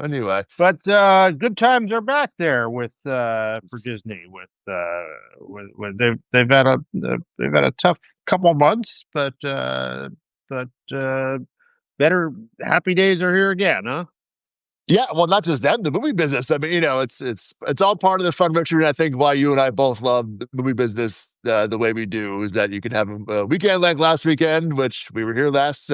Anyway, But good times are back there with for Disney with they've had a tough couple months, but better happy days are here again, huh? yeah, well, not just them, the movie business. I mean, it's all part of the fun, Richard. I think why you and I both love the movie business the way we do is that you can have a weekend like last weekend, which we were here last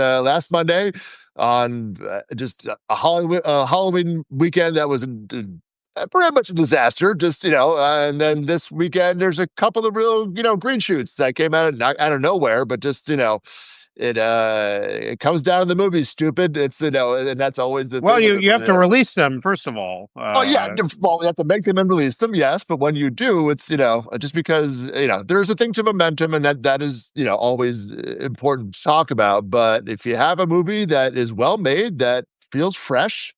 Monday on just Halloween weekend that was pretty much a disaster. Just and then this weekend there's a couple of real green shoots that came out of nowhere, but just it comes down to the movie, stupid. It's and that's always the Well, thing with you have to release them first of all. Oh yeah, well, you have to make them and release them, yes. But when you do, it's just because there's a thing to momentum, and that is always important to talk about. But if you have a movie that is well made, that feels fresh,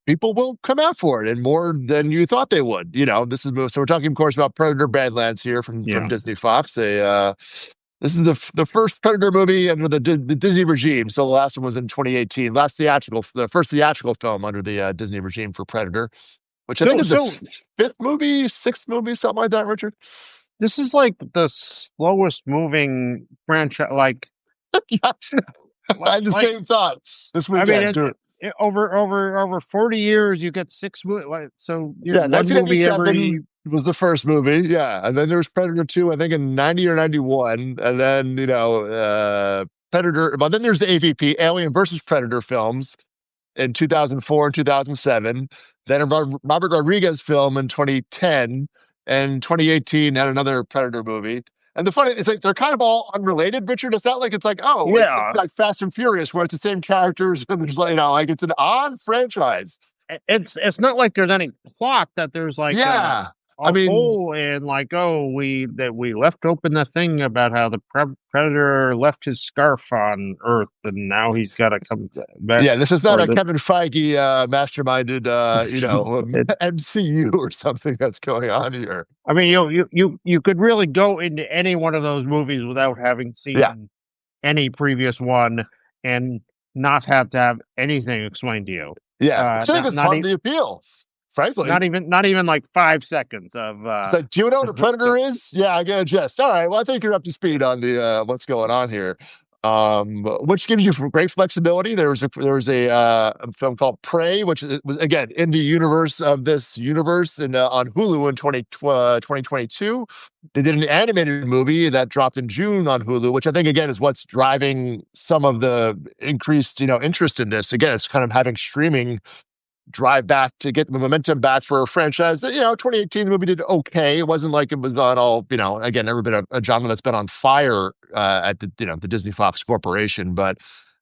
people will come out for it, and more than you thought they would. This is so we're talking, of course, about Predator: Badlands here from Disney Fox. This is the first Predator movie under the Disney regime. So the last one was in 2018. The first theatrical film under the Disney regime for Predator, which I think is the fifth movie, sixth movie, something like that. Richard, this is like the slowest moving franchise. I had the same thought this weekend. I mean, over 40 years, you get six movies. So one movie every was the first movie, yeah, and then there was Predator 2, I think in 90 or 91, and then Predator. But then there's the AVP, Alien versus Predator films in 2004 and 2007. Then a Robert Rodriguez film in 2010, and 2018 had another Predator movie. And the funny is, like, they're kind of all unrelated, Richard. It's not like it's like, it's like Fast and Furious, where it's the same characters, and like it's an odd franchise. It's not like there's any plot that there's like hole in we left open the thing about how the Predator left his scarf on Earth and now he's got to come back. Yeah, this is not a Kevin Feige masterminded MCU or something that's going on here. I mean, you could really go into any one of those movies without having seen any previous one and not have to have anything explained to you. Yeah, I think that's part of the appeal. Frankly, not even like 5 seconds of. It's like, do you know what a Predator is? Yeah, I get a gist. All right, well, I think you're up to speed on the what's going on here, which gives you great flexibility. There was a film called Prey, which was again in the universe of this universe, and on Hulu in 2022. They did an animated movie that dropped in June on Hulu, which I think again is what's driving some of the increased interest in this. Again, it's kind of having streaming drive back to get the momentum back for a franchise that 2018 movie did okay. It wasn't like it was on all again, never been a genre that's been on fire at the the Disney Fox Corporation, but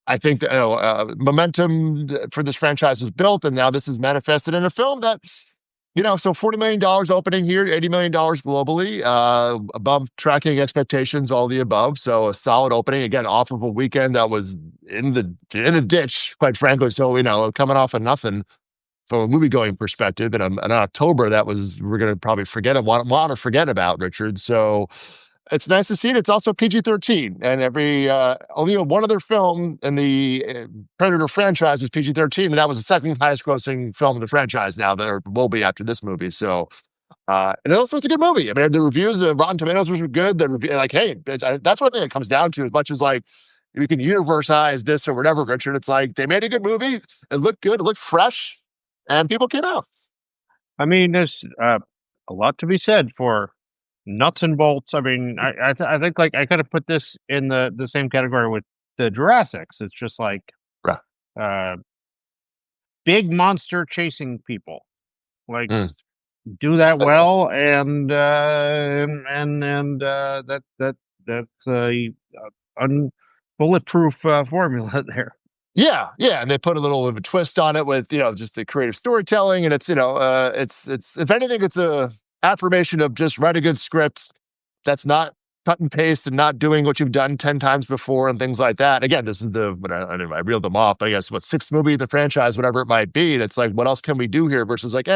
I think that momentum for this franchise was built, and now this is manifested in a film that so $40 million opening here, $80 million globally, above tracking expectations, all the above. So a solid opening, again, off of a weekend that was in a ditch, quite frankly. So coming off of nothing from a movie going perspective, and in October we're going to probably want to forget about, Richard. So it's nice to see it. It's also PG-13, and only one other film in the Predator franchise was PG-13, and that was the second highest grossing film in the franchise. Now there will be after this movie. So. And also, it's a good movie. I mean, the reviews, Rotten Tomatoes were good. The review, hey, that's one thing it comes down to. As much as like you can universalize this or whatever, Richard, it's like they made a good movie. It looked good. It looked fresh. And people came out. I mean, there's a lot to be said for nuts and bolts. I mean, I think like I kind of put this in the same category with the Jurassics. It's just like big monster chasing people, like do that well, and that's a bulletproof formula there. Yeah, and they put a little bit of a twist on it with just the creative storytelling, and it's it's if anything, it's a affirmation of just write a good script that's not cut and paste and not doing what you've done 10 times before and things like that. Again, this is I reeled them off, but I guess sixth movie in the franchise, whatever it might be. That's like, what else can we do here? Versus like,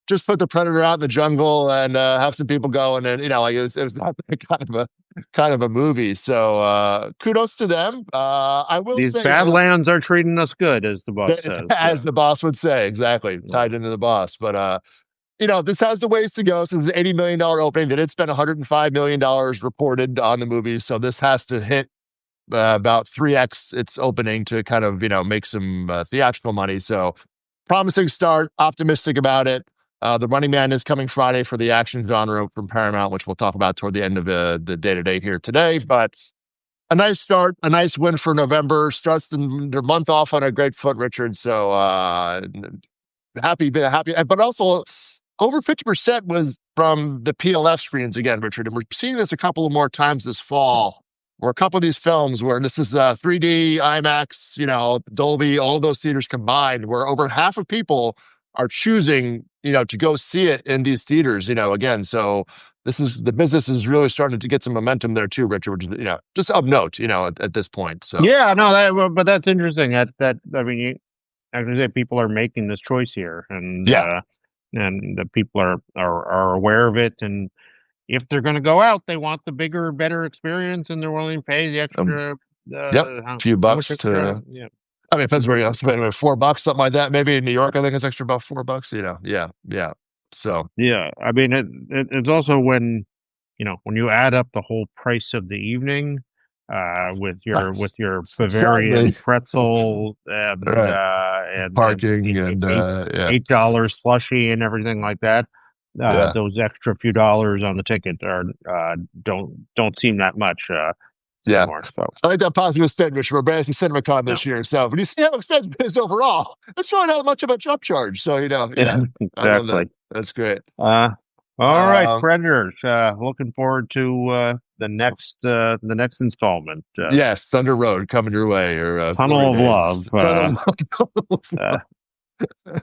just put the Predator out in the jungle and have some people go, and then like it was not that kind of a movie. So kudos to them. I will These say, Badlands are treating us good, as the boss says. as the boss would say, exactly tied into the boss. But this has the ways to go. So it's an $80 million opening. They did spend $105 million reported on the movie, so this has to hit about 3x its opening to kind of make some theatrical money. So promising start, optimistic about it. The Running Man is coming Friday for the action genre from Paramount, which we'll talk about toward the end of the day-to-day here today. But a nice start, a nice win for November. Starts their month off on a great foot, Richard. So happy. But also over 50% was from the PLF screens again, Richard. And we're seeing this a couple of more times this fall, where a couple of these films where this is 3D, IMAX, Dolby, all those theaters combined, where over half of people are choosing, to go see it in these theaters, again. So the business is really starting to get some momentum there too, Richard, which is, just of note, at this point. So yeah, no, but that's interesting. That I mean, you actually say people are making this choice here, and the people are aware of it, and if they're going to go out, they want the bigger, better experience, and they're willing to pay the extra. A few bucks to. Yeah. I mean, depends where you spend $4, something like that. Maybe in New York, I think it's extra about $4. Yeah. So yeah, I mean, it's also when you add up the whole price of the evening, with your Bavarian pretzel and and parking and $8 slushy and everything like that. Those extra few dollars on the ticket don't seem that much. Anymore, so. I like that positive spin, which we're at the CinemaCon this year. So when you see how expensive it is overall, it's really not much of a upcharge. So exactly. That's great. All right, Predators. Looking forward to the next installment. Yes, Thunder Road coming your way, or Tunnel of Love.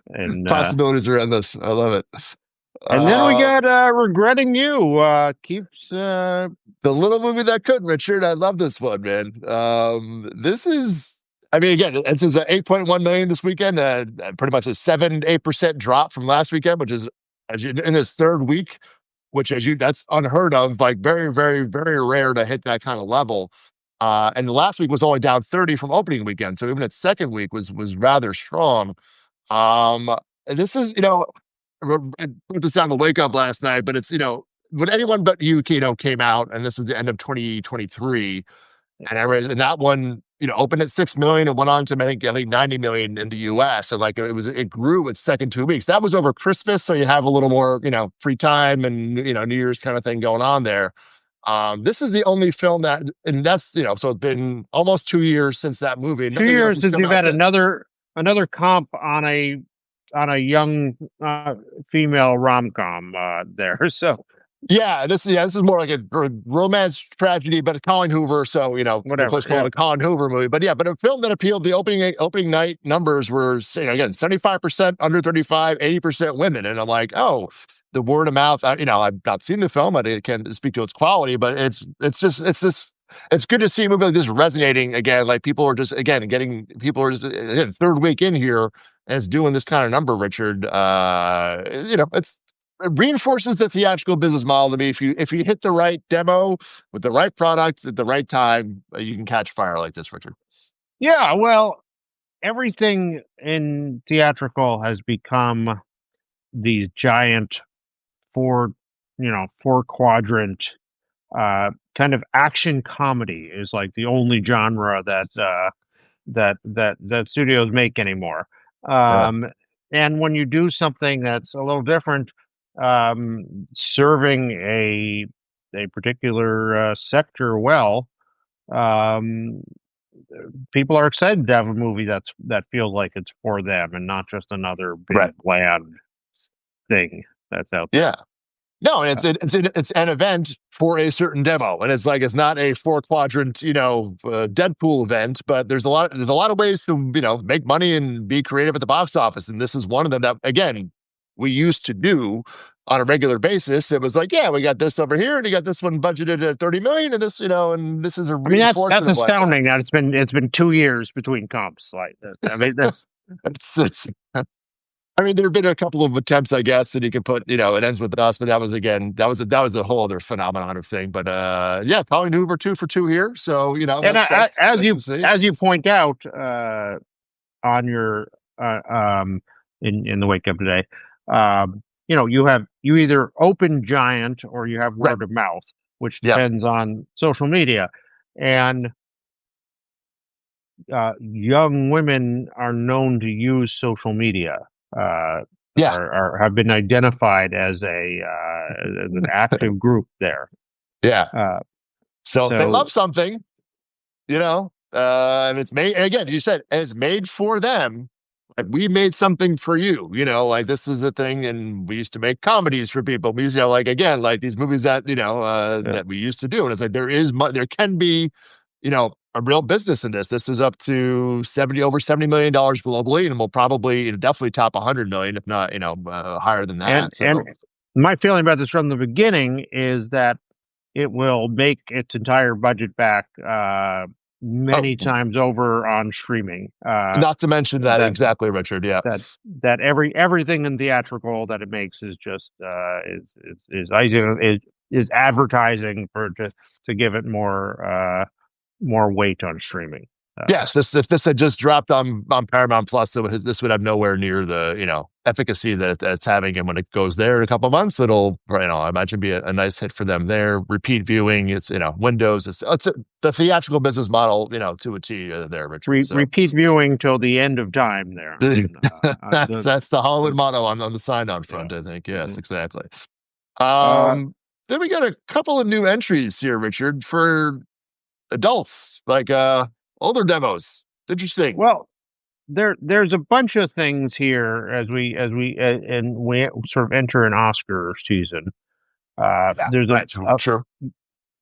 And possibilities are endless. I love it. And then we got Regretting You. Keeps the little movie that could, Richard. I love this one, man. This is, I mean, again, this is 8.1 million this weekend. Pretty much a 7-8% drop from last weekend, which is in its third week, which that's unheard of. Like very, very, very rare to hit that kind of level. And the last week was only down 30 from opening weekend, so even its second week was rather strong. This is, I put this on the wake up last night, but it's, when Anyone But You, came out, and this was the end of 2023, and that one, opened at 6 million and went on to, I think 90 million in the US. And it grew its second 2 weeks. That was over Christmas. So you have a little more, free time and, New Year's kind of thing going on there. This is the only film and that's, so it's been almost 2 years since that movie. 2 years since you've had another comp on a young female rom-com there. So this is more like a romance tragedy, but a Colleen Hoover. So whatever, let's call it a Colleen Hoover movie. But but a film that appealed. The opening night numbers were again 75% under 35, 80% women, and I'm like, oh, the word of mouth. I've not seen the film. I can't speak to its quality, but it's good to see a movie like this resonating again. Like people are just again third week in here. And it's doing this kind of number, Richard. It reinforces the theatrical business model to me. If you hit the right demo with the right products at the right time, you can catch fire like this, Richard. Yeah, well, everything in theatrical has become these giant four quadrant kind of action comedy is like the only genre that studios make anymore. And when you do something that's a little different, serving a particular sector well, people are excited to have a movie that feels like it's for them and not just another big bland thing that's out there. Yeah. No, and it's an event for a certain demo, and it's not a 4-quadrant, Deadpool event, but there's a lot of ways to make money and be creative at the box office, and this is one of them that again we used to do on a regular basis. It was like, yeah, we got this over here, and you got this one budgeted at 30 million, and this, and this is a. I mean, that's astounding that it's been 2 years between comps like this. I mean, it's I mean, there have been a couple of attempts, I guess, that you could put, it ends with us, but that was again, that was a whole other phenomenon of thing. But yeah, Colleen Hoover 2 for 2 here. So, And that's nice to see. as you point out on your in the wake up today, you either open giant or you have Right. word of mouth, which Yeah. depends on social media. And young women are known to use social media. Uh, Yeah. have been identified as as an active group there. Yeah. Uh, So if they love so something, and it's made, and again, you said, and it's made for them. Like we made something for you, like this is a thing. And we used to make comedies for people. We used to, like, again, like these movies that, yeah. that we used to do. And it's like, there can be, a real business in this. This is up to over $70 million globally. And we'll probably definitely top 100 million, if not, higher than that. And So my feeling about this from the beginning is that it will make its entire budget back many oh, times over on streaming. not to mention that, That exactly, Richard. Yeah. that everything in theatrical that it makes is just is advertising to give it more weight on streaming. Yes, if this had just dropped on Paramount Plus, this would have nowhere near the efficacy that it's having. And when it goes there in a couple of months, it'll I imagine be a nice hit for them there. Repeat viewing, it's Windows. The theatrical business model, to a T there, Richard. So. Repeat viewing till the end of time. There, that's the Hollywood motto on the sign on front. I think yes, exactly. Uh, Then we got a couple of new entries here, Richard, for adults, like older demos. Interesting. well, there's a bunch of things here as we sort of enter an Oscar season. There's sure.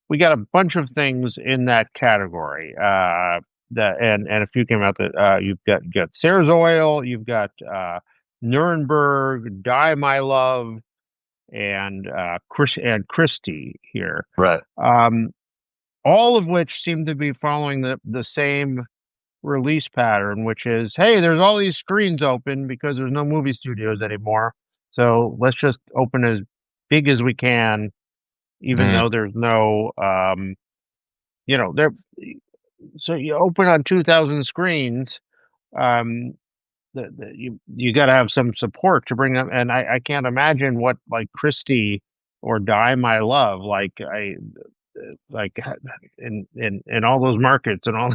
We got a bunch of things in that category. That and a few came out that you've got Sarah's Oil, you've got Nuremberg, Die My Love, and Christy here. Right. All of which seem to be following the same release pattern, which is, hey, there's all these screens open because there's no movie studios anymore. So let's just open as big as we can, even though there's no, there. So you open on 2,000 screens. You got to have some support to bring them, and I can't imagine what like Christie or Die My Love like in all those markets and all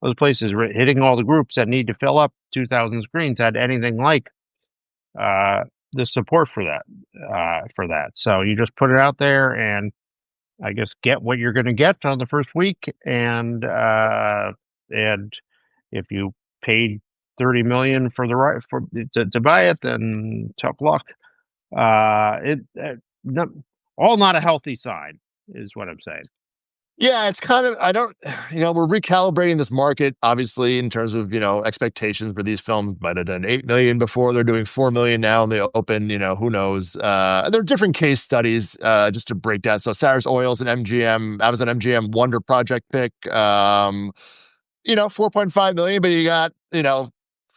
those places hitting all the groups that need to fill up 2,000 screens had anything like the support for that. So you just put it out there and I guess get what you're going to get on the first week, and if you paid 30 million for the right to buy it, then tough luck. All not a healthy sign is what I'm saying. Yeah, it's kind of, I don't, we're recalibrating this market, obviously, in terms of, expectations for these films. Might have done 8 million before. They're doing 4 million now and they open, who knows. There are different case studies just to break down. So Sarah's Oils and Amazon MGM Wonder Project pick, 4.5 million, but you got,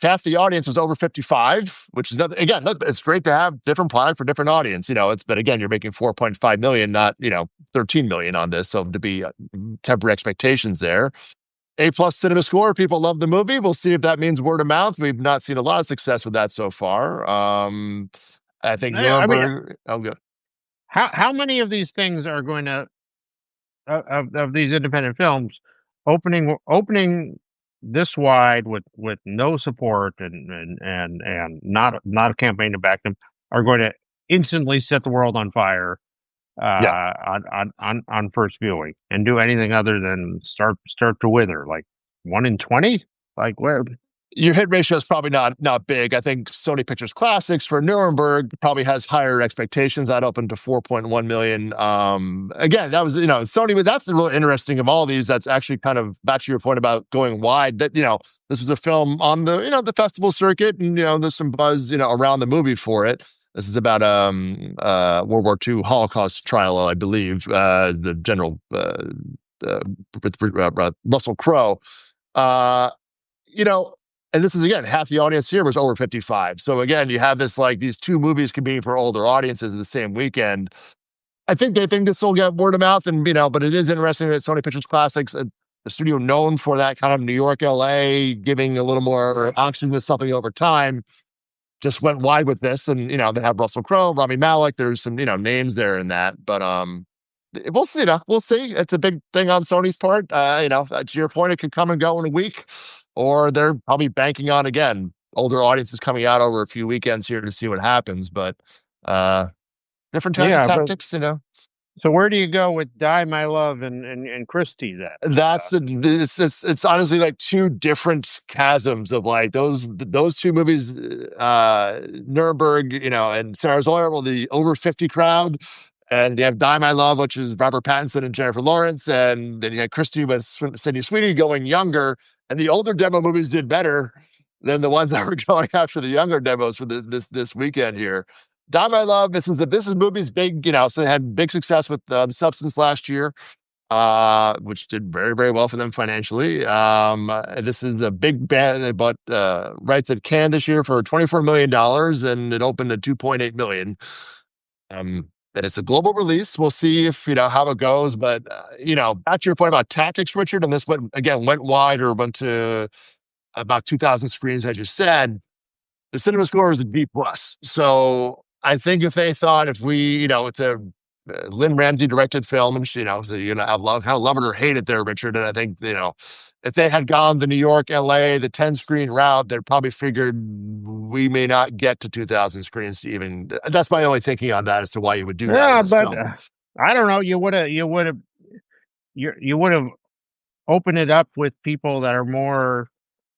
half the audience was over 55, which is nothing. Again, it's great to have different product for different audience. But again, you're making 4.5 million, not 13 million on this. So to be temper expectations there. A+ cinema score. People love the movie. We'll see if that means word of mouth. We've not seen a lot of success with that so far. I think Nuremberg. Good. How many of these things are going to of these independent films opening this wide with no support and not a campaign to back them are going to instantly set the world on fire on first viewing and do anything other than start to wither, like 1 in 20, like where your hit ratio is probably not big. I think Sony Pictures Classics for Nuremberg probably has higher expectations. That opened to 4.1 million. Again, that was Sony, but that's the really interesting of all these. That's actually kind of back to your point about going wide. That this was a film on the the festival circuit, and there's some buzz around the movie for it. This is about World War II Holocaust trial, I believe. The general with Russell Crowe. and this is again, half the audience here was over 55. So again, you have this like these two movies competing for older audiences in the same weekend. I think they think this will get word of mouth, and but it is interesting that Sony Pictures Classics, the studio known for that kind of New York, LA, giving a little more oxygen to something over time, just went wide with this. And they have Russell Crowe, Rami Malek. There's some names there in that, but we'll see. We'll see. It's a big thing on Sony's part. To your point, it could come and go in a week, or they're probably banking on again older audiences coming out over a few weekends here to see what happens. But different types of tactics, So where do you go with Die My Love and Christy then? It's honestly like two different chasms of like those two movies, Nuremberg, and Sarah's Oil, the over 50 crowd. And you have Die My Love, which is Robert Pattinson and Jennifer Lawrence. And then you had Christy with Sydney Sweeney going younger. And the older demo movies did better than the ones that were going after the younger demos for this weekend here. Die My Love, this is movies big, so they had big success with The Substance last year, which did very, very well for them financially. This is a big band. They bought rights at Cannes this year for $24 million, and it opened at $2.8 million. That it's a global release. We'll see if how it goes. But back to your point about tactics, Richard, and this went wide, or went to about 2,000 screens, as you said. The cinema score is a B+. So I think if they thought, it's a Lynn Ramsey directed film, and so you're gonna have love it or hate it there, Richard. And I think if they had gone the New York, LA, the 10-screen route, they probably figured we may not get to 2,000 screens to even. That's my only thinking on that as to why you would do that. Yeah, but I don't know. You would have opened it up with people that are more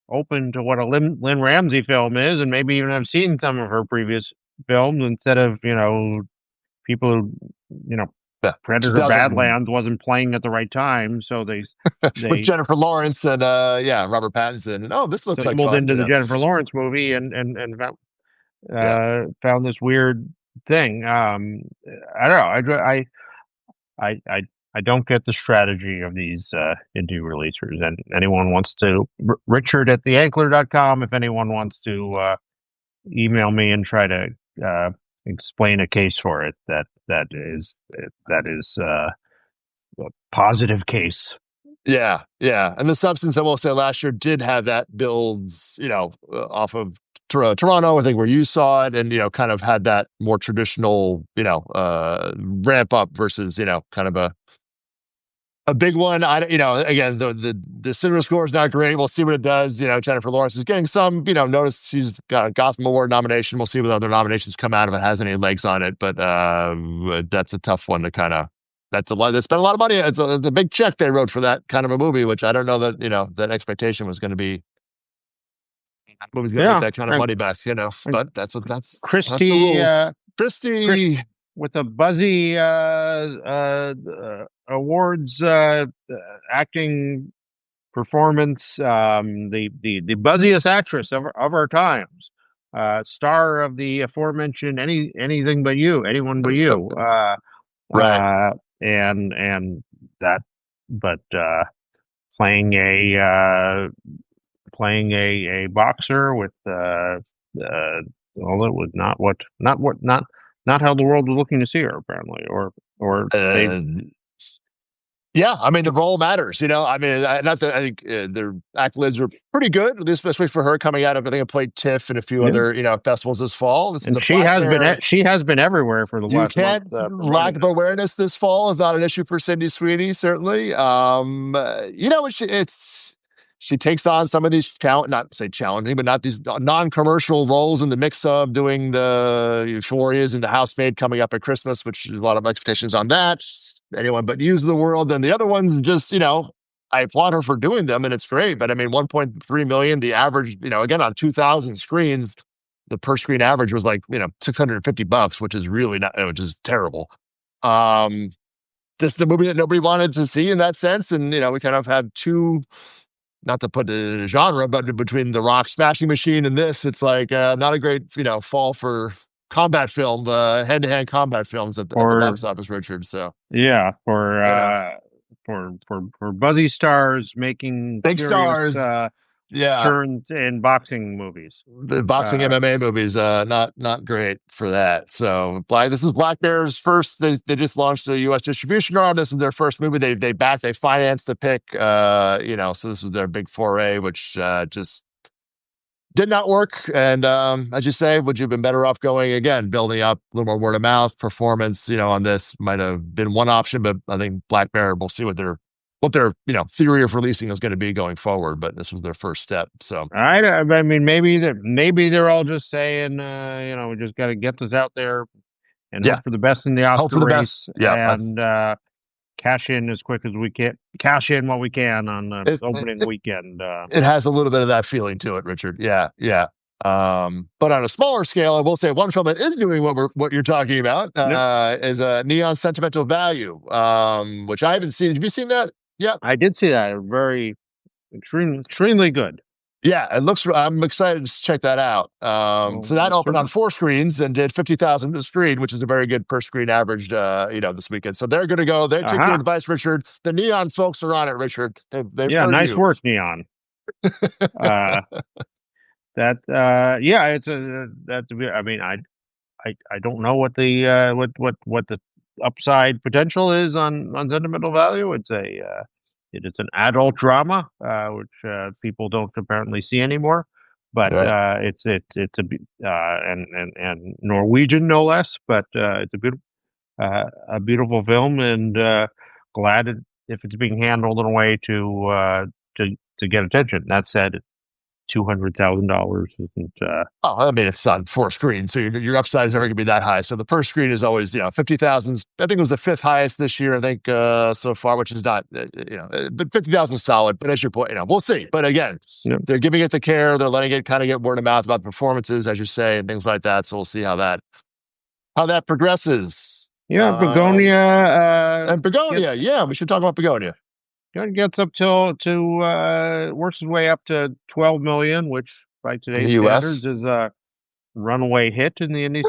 open to what a Lynn Ramsey film is, and maybe even have seen some of her previous films, instead of people who Predator Badlands wasn't playing at the right time, so they with Jennifer Lawrence and Robert Pattinson. And this looks like fun, into the Jennifer Lawrence movie and found this weird thing. I don't know. I don't get the strategy of these indie releasers. And anyone wants to, Richard at theankler.com, if anyone wants to email me and try to explain a case for it, that is a positive case. Yeah. And The Substance, I will say, last year did have that builds, off of Toronto, I think, where you saw it, and kind of had that more traditional, ramp up versus kind of a big one. Again, the cinema score is not great. We'll see what it does. Jennifer Lawrence is getting some, notice she's got a Gotham Award nomination. We'll see what other nominations come out, if it has any legs on it. But that's a tough one to kind of. That's a lot. They spent a lot of money. It's a big check they wrote for that kind of a movie, which I don't know that that expectation was going to be. Movie's going to get that kind of money back, But that's Christy. Christy with a buzzy awards acting performance, the buzziest actress of our times, star of the aforementioned Anyone But You, right, and that, but playing a boxer with although it was not how the world was looking to see her, apparently, or yeah, I mean, the role matters, I mean, not that I think their accolades are pretty good, especially for her coming out of, I think, I played TIFF and a few other, festivals this fall. And she has been everywhere for the last month. Lack of awareness this fall is not an issue for Sydney Sweeney, certainly. She takes on some of these not say challenging, but not these non-commercial roles in the mix of doing the Euphorias and The Housemaid coming up at Christmas, which is a lot of expectations on that. Anyone But You's the world. And the other ones just, I applaud her for doing them, and it's great. But I mean, 1.3 million, the average, again, on 2,000 screens, the per screen average was like, $650, which is really which is terrible. Just the movie that nobody wanted to see in that sense. And, we kind of had two, not to put it in a genre, but between The Rock Smashing Machine and this, it's like not a great, fall for combat film, hand-to-hand combat films at the box office, Richard. So yeah, for buzzy stars making big stars, Yeah, turns in boxing movies. the boxing MMA movies, not great for that. So this is Black Bear's first. They just launched a U.S. distribution arm. This is their first movie. They financed the pick. So this was their big foray, which just did not work. And as you say, would you have been better off going again, building up a little more word of mouth performance? On this might have been one option, but I think Black Bear. We'll see what their theory of releasing is going to be going forward. But this was their first step. So I mean, maybe they're all just saying, we just got to get this out there and yeah, hope for the best in the hope Oscar for the race, best. Yeah, and cash in as quick as we can. Cash in what we can on the opening weekend. It has a little bit of that feeling to it, Richard. Yeah, yeah. But on a smaller scale, I will say one film that is doing what you're talking about is Neon Sentimental Value, which I haven't seen. Have you seen that? Yeah, I did see that. Extremely good. yeah. It looks. I'm excited to check that out. So that opened on 4 screens and did 50,000 a screen, which is a very good per screen averaged. This weekend. So they're going to go. They take your advice, Richard. The Neon folks are on it, Richard. They've nice you. work, Neon. It's I mean, I don't know what the what the upside potential is on Sentimental Value. It is an adult drama, which people don't apparently see anymore. But it's and Norwegian no less. But it's a beautiful film, and glad if it's being handled in a way to get attention. That said, $200,000 isn't. I mean, it's on 4 screens, so your upside is never going to be that high. So the per screen is always 50,000. I think it was the 5th highest this year. I think so far, which is not but 50,000 is solid. But as your point, we'll see. But again, they're giving it the care. They're letting it kind of get word of mouth about performances, as you say, and things like that. So we'll see how that progresses. Yeah, Begonia and Begonia. We should talk about Begonia. Gets up works his way up to 12 million, which by today's standards is a runaway hit in the indie.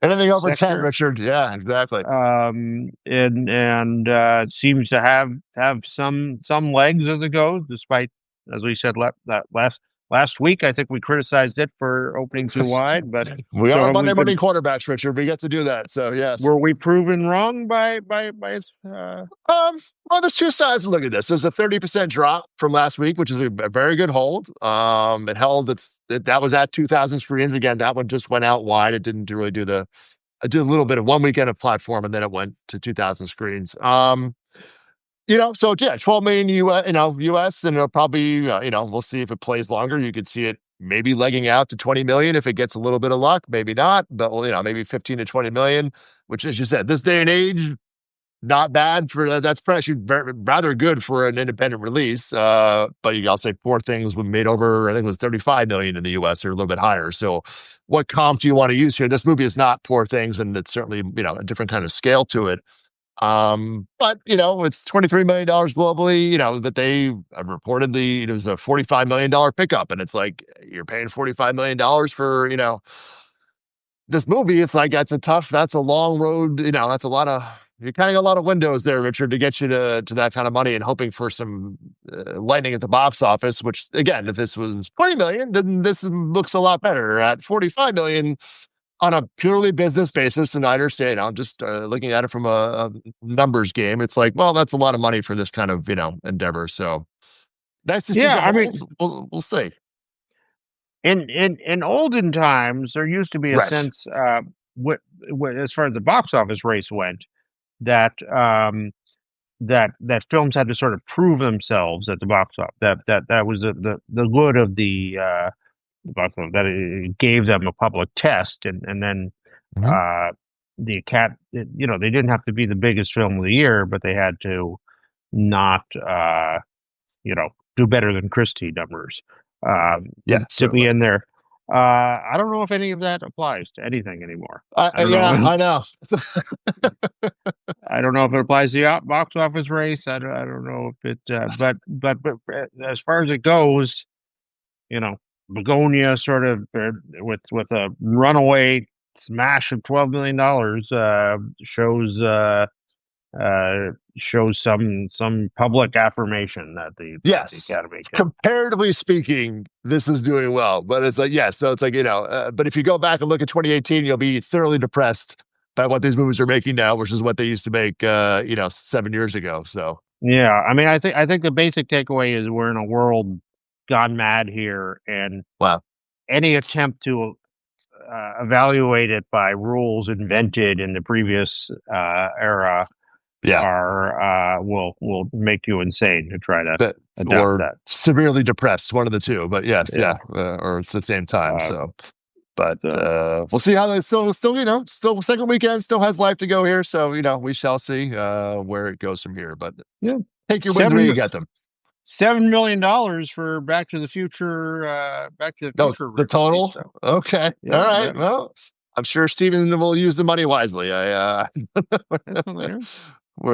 Anything over 10, Richard? Yeah, exactly. And seems to have some legs as it goes, despite, as we said last week, I think we criticized it for opening too wide, but we are Monday morning quarterbacks, Richard. We get to do that. So yes. Were we proven wrong by well, there's 2 sides to look at this. There's a 30% drop from last week, which is a very good hold. It held that was at 2,000 screens. Again, that one just went out wide. It didn't really do I did a little bit of one weekend of platform, and then it went to 2,000 screens. So yeah, 12 million US, and it'll probably, we'll see if it plays longer. You could see it maybe legging out to 20 million if it gets a little bit of luck, maybe not, but maybe 15 to 20 million, which, as you said, this day and age, not bad for that's actually rather good for an independent release. But I'll say Poor Things was made over, I think it was 35 million in the US, or a little bit higher. So what comp do you want to use here? This movie is not Poor Things, and it's certainly, a different kind of scale to it. But it's $23 million globally, that they reportedly, it was a $45 million pickup. And it's like, you're paying $45 million for, this movie. It's like, that's a long road. That's you're counting a lot of windows there, Richard, to get you to that kind of money, and hoping for some lightning at the box office, which, again, if this was 20 million, then this looks a lot better. At 45 million, on a purely business basis, and I understand, I'm just looking at it from a numbers game. It's like, well, that's a lot of money for this kind of endeavor. So nice to see. Yeah, I mean, we'll see. In olden times, there used to be a sense, as far as the box office race went, that that films had to sort of prove themselves at the box office. That was the good of the box office, that it gave them a public test, and then they didn't have to be the biggest film of the year, but they had to not do better than Christy numbers to be in there. I don't know if any of that applies to anything anymore. I know. I don't know if it applies to the box office race. I don't know if it, but as far as it goes, Begonia sort of with a runaway smash of $12 million shows shows some public affirmation that the Yes. Academy can. Comparatively speaking, this is doing well, but it's like, yes. So it's like, but if you go back and look at 2018, you'll be thoroughly depressed by what these movies are making now, which is what they used to make, 7 years ago. So, Yeah, I mean, I think the basic takeaway is we're in a world gone mad here, and wow. any attempt to evaluate it by rules invented in the previous era Yeah. are will make you insane to try to That, adopt or that. severely depressed, one of the two, but yes, Yeah. or it's at the same time. Uh, So, but so we'll see how they still, still second weekend, still has life to go here. So, we shall see where it goes from here. But yeah, take your wins where you get them. $7 million for Back to the No, Future the total. so, Okay. yeah, All right. yeah. Well, I'm sure Steven will use the money wisely. Where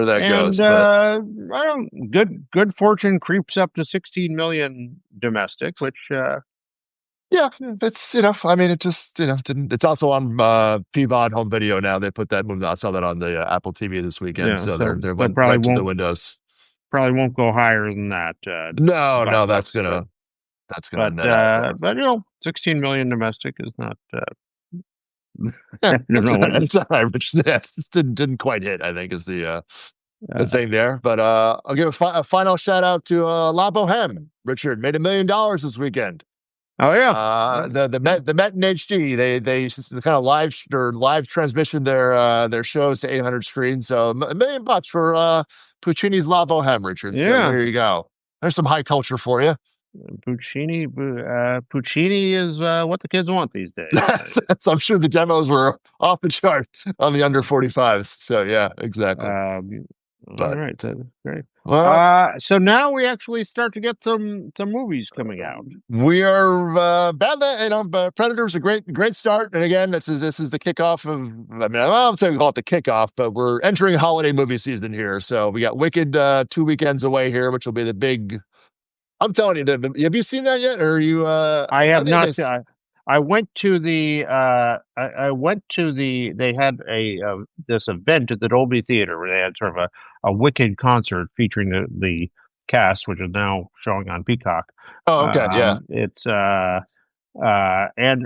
that goes, And but I don't good fortune creeps up to 16 million domestic, which yeah, that's I mean, it just didn't. It's also on PVOD home video now. They put that movie. I saw that on the Apple TV this weekend, yeah, so so they're so went right to the windows. probably won't go higher than that. No, Bucks, that's gonna net out. but 16 million domestic is not. Yeah, I don't know what it's all right. Which didn't quite hit. I think is the thing there. But I'll give a final shout out to La Boheme. Richard made $1 million this weekend. Oh yeah, The Met in HD, they just kind of live transmission their shows to 800 screens. So $1 million for Puccini's La Boheme, Richard. So yeah. there you go. There's some high culture for you. Puccini is what the kids want these days. So I'm sure the demos were off the chart on the under 45s. So yeah, exactly. All right, that's great. Well, So now we actually start to get some movies coming out. we are Badlands. Predator's a great start, and again, this is the kickoff of. I mean, I don't say we call it the kickoff, but we're entering holiday movie season here. So we got Wicked 2 weekends away here, which will be the big. I'm telling you, have you seen that yet? Or are you? I have not. I went to the. I went to the. They had this event at the Dolby Theater where they had sort of a Wicked concert featuring the cast, which is now showing on Peacock. Oh, okay, yeah. It's and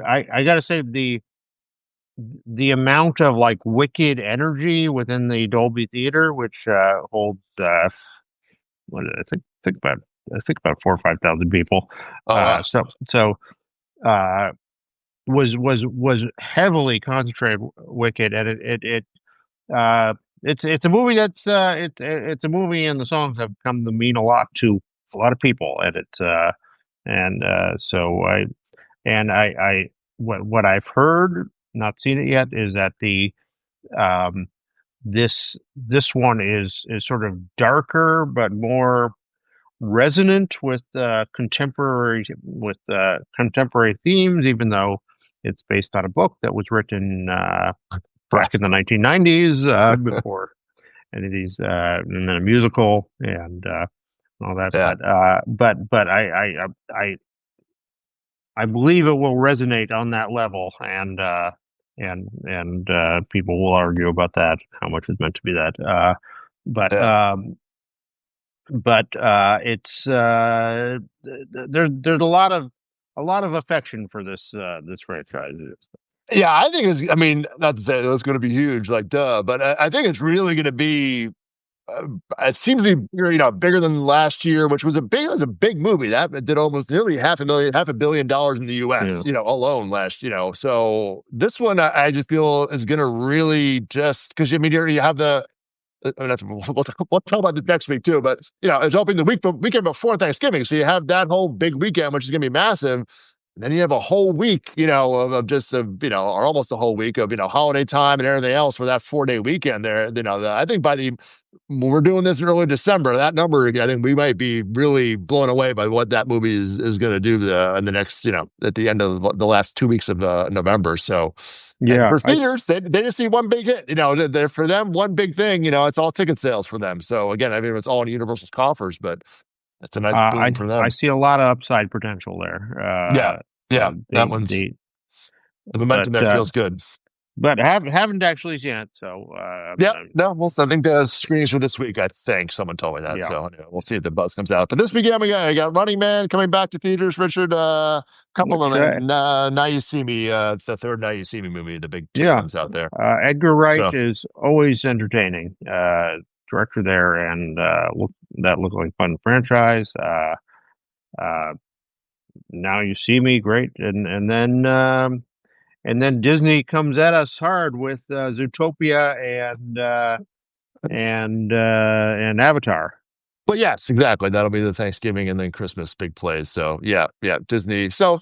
I got to say the amount of like Wicked energy within the Dolby Theater, which holds what did I think about 4 or 5,000 people. Oh, wow. So was heavily concentrated Wicked, and it's a movie that's it's a movie, and the songs have come to mean a lot to a lot of people, and so I what I've heard, not seen it yet, is that the this one is sort of darker but more resonant with contemporary themes, even though it's based on a book that was written back in the 1990s before any of these, and then a musical and all that. Yeah. But I believe it will resonate on that level, and people will argue about that, how much is meant to be that. But it's there's a lot of affection for this franchise. Yeah, I think it's. I mean, not to say that's going to be huge, like duh, but I think it's really going to be. It seems to be bigger than last year, which was a big movie that did almost nearly $500 million in the U.S. Alone last. So this one I just feel is going to really just because I mean you have the. We'll talk about it next week too, but it's opening the weekend before Thanksgiving, so you have that whole big weekend, which is going to be massive. And then you have a whole week, of just or almost a whole week of holiday time and everything else for that 4-day weekend there. I think when we're doing this in early December, that number, I think we might be really blown away by what that movie is going to do in the next, at the end of the last 2 weeks of November. So. Yeah, and for theaters, they just see one big hit. For them, one big thing. It's all ticket sales for them. So again, I mean, it's all in Universal's coffers, but it's a nice boom for them. I see a lot of upside potential there. Yeah, that one's the momentum there feels good. but haven't actually seen it. So Yeah, no, I think the screenings for this week. I think someone told me that, yeah. so we'll see if the buzz comes out. But this weekend we got Running Man coming back to theaters. Richard, couple Which, of Now You See Me, the third Now You See Me movie, the big two yeah, ones out there. Edgar Wright So is always entertaining. Director there, and that looked like a fun franchise. Now You See Me, great, and then Disney comes at us hard with Zootopia and Avatar. but yes, exactly. That'll be the Thanksgiving and then Christmas big plays. So yeah, Disney. So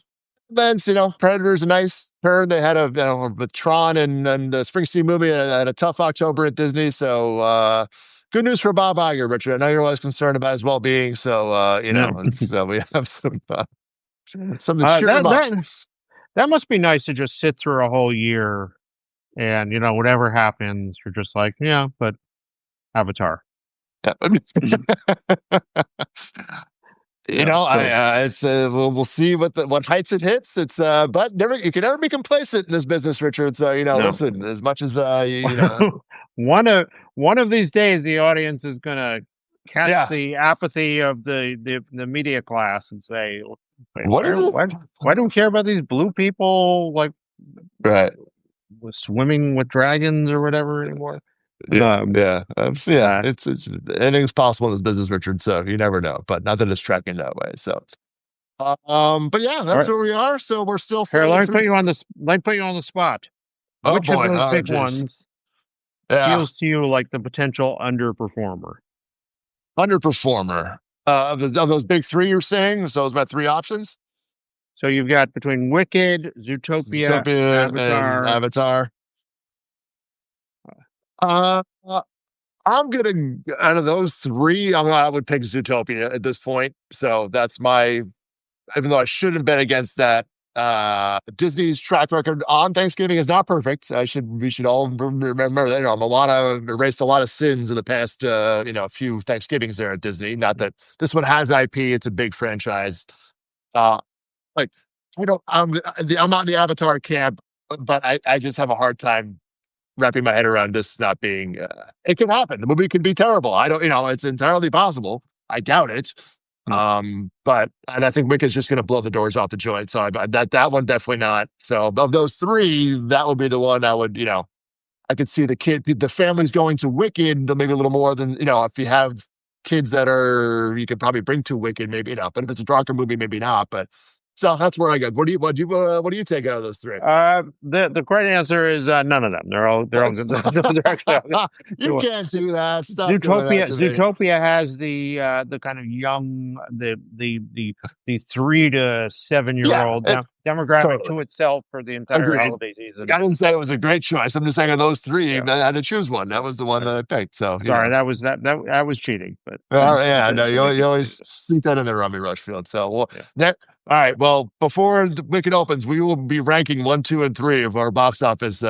then Predators a nice turn. They had with Tron and the Springsteen movie and a tough October at Disney. So good news for Bob Iger, Richard. I know you're always concerned about his well being. So so we have something to cheer him up. That must be nice to just sit through a whole year and whatever happens, you're just like, yeah, but Avatar. It's we'll see what heights it hits. It's but you can never be complacent in this business, Richard. So No. listen, as much as one of these days, the audience is gonna catch the apathy of the media class and say, why do we care about these blue people right swimming with dragons or whatever anymore? It's anything's possible in this business, Richard. So you never know, but not that it's tracking that way. So, but yeah, that's where we are. So we're still. Here, let me put you on the spot. Which of those big ones feels to you like the potential underperformer? Underperformer of those big three you're saying. So those my three options. So you've got between Wicked, Zootopia and Avatar. I'm gonna out of those three, I would pick Zootopia at this point. So that's even though I shouldn't bet against that. Disney's track record on Thanksgiving is not perfect. We should all remember that. I've erased a lot of sins in the past, few Thanksgivings there at Disney. Not that this one has IP; it's a big franchise. I'm not in the Avatar camp, but I just have a hard time wrapping my head around this not being. It could happen. The movie could be terrible. I don't. It's entirely possible. I doubt it. But I think Wicked's just going to blow the doors off the joint. So that one definitely not. So of those three, that would be the one I would. I could see the families going to Wicked maybe a little more than if you have kids you could probably bring to Wicked, maybe not. But if it's a darker movie, maybe not. But so that's where I go. What do you take out of those three? The correct answer is none of them. They're all they're actually. You can't do that. Stop Zootopia has the kind of young the 3 to 7 year old demographic to itself for the entire holiday season. I didn't say it was a great choice. I'm just saying of those three, I had to choose one. That was the one that I picked. So sorry, that was cheating. But you always sneak that in there, Rummy Rushfield. So all right. Well, before the Wicked opens, we will be ranking 1, 2, and 3 of our box office.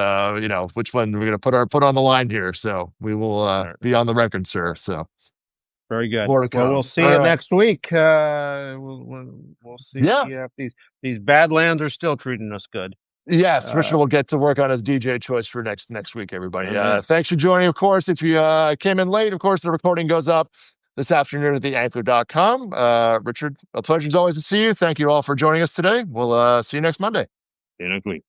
Which one we're going to put on the line here. So we will be on the record, sir. So very good. Well, we'll see you next week. We'll see if these Badlands are still treating us good. Yes, Richard will get to work on his DJ choice for next week. Everybody, thanks for joining. Of course, if you came in late, of course the recording goes up this afternoon at theanchor.com. Richard, a pleasure as always to see you. Thank you all for joining us today. We'll see you next Monday. See you next week.